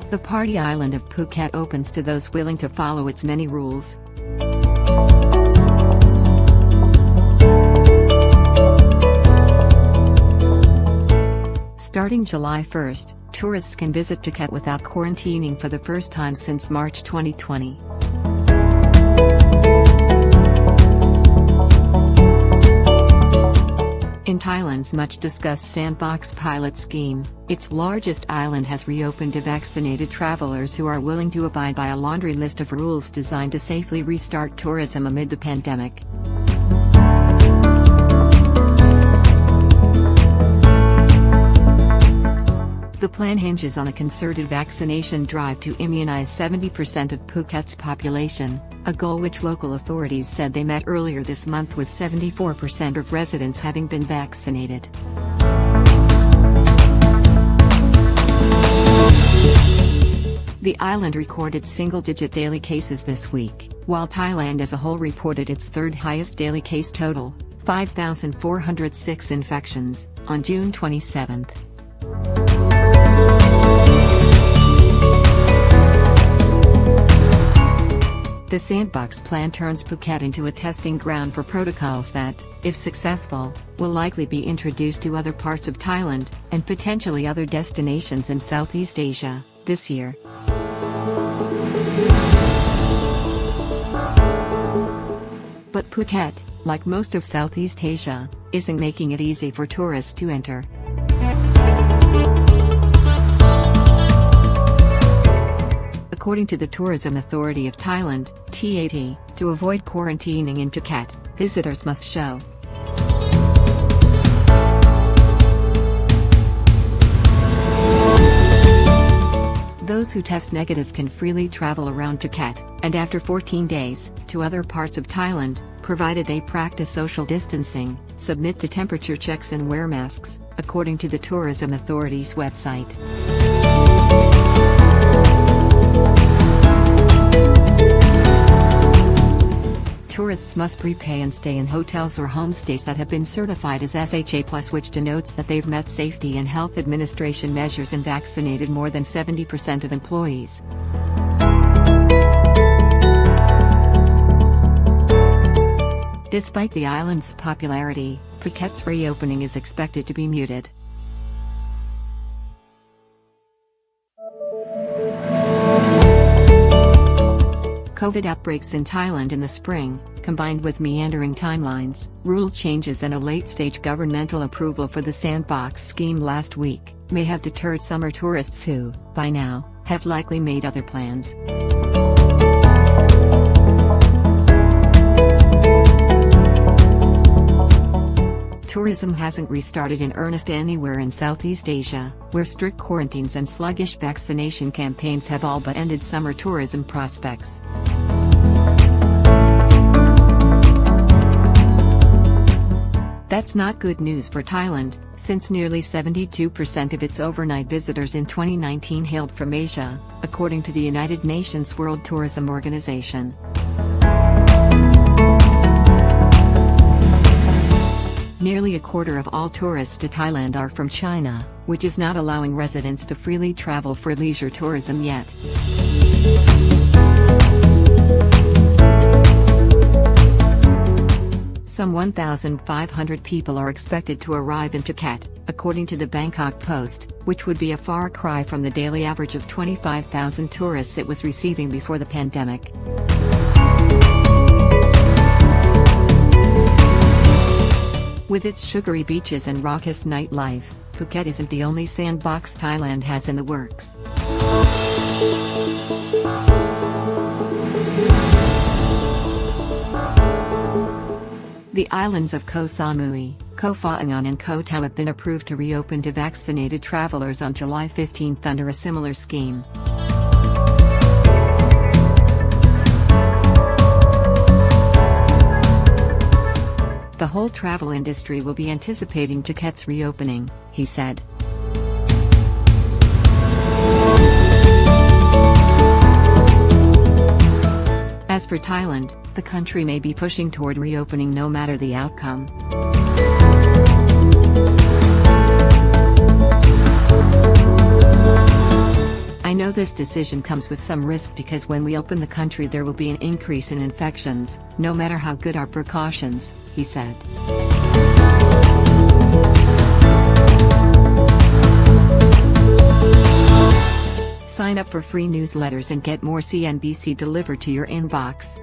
The party island of Phuket opens to those willing to follow its many rules. Starting July 1st, tourists can visit Phuket without quarantining for the first time since March 2020. In Thailand's much-discussed sandbox pilot scheme, its largest island has reopened to vaccinated travelers who are willing to abide by a laundry list of rules designed to safely restart tourism amid the pandemic. The plan hinges on a concerted vaccination drive to immunize 70% of Phuket's population, a goal which local authorities said they met earlier this month with 74% of residents having been vaccinated. The island recorded single-digit daily cases this week, while Thailand as a whole reported its third highest daily case total, 5,406 infections, on June 27. The sandbox plan turns Phuket into a testing ground for protocols that, if successful, will likely be introduced to other parts of Thailand, and potentially other destinations in Southeast Asia, this year. But Phuket, like most of Southeast Asia, isn't making it easy for tourists to enter. According to the Tourism Authority of Thailand, TAT, to avoid quarantining in Phuket, visitors must show those who test negative can freely travel around Phuket, and after 14 days, to other parts of Thailand, provided they practice social distancing, submit to temperature checks and wear masks, according to the Tourism Authority's website. Tourists must prepay and stay in hotels or homestays that have been certified as SHA+, which denotes that they've met safety and health administration measures and vaccinated more than 70% of employees. Despite the island's popularity, Phuket's reopening is expected to be muted. COVID outbreaks in Thailand in the spring, combined with meandering timelines, rule changes and a late-stage governmental approval for the sandbox scheme last week, may have deterred summer tourists who, by now, have likely made other plans. Tourism hasn't restarted in earnest anywhere in Southeast Asia, where strict quarantines and sluggish vaccination campaigns have all but ended summer tourism prospects. That's not good news for Thailand, since nearly 72% of its overnight visitors in 2019 hailed from Asia, according to the United Nations World Tourism Organization. Nearly a quarter of all tourists to Thailand are from China, which is not allowing residents to freely travel for leisure tourism yet. Some 1,500 people are expected to arrive in Phuket, according to the Bangkok Post, which would be a far cry from the daily average of 25,000 tourists it was receiving before the pandemic. With its sugary beaches and raucous nightlife, Phuket isn't the only sandbox Thailand has in the works. The islands of Koh Samui, Koh Phangan and Koh Tao have been approved to reopen to vaccinated travelers on July 15 under a similar scheme. The whole travel industry will be anticipating Phuket's reopening, he said. As for Thailand, the country may be pushing toward reopening no matter the outcome. I know this decision comes with some risk because when we open the country there will be an increase in infections, no matter how good our precautions," he said. Sign up for free newsletters and get more CNBC delivered to your inbox.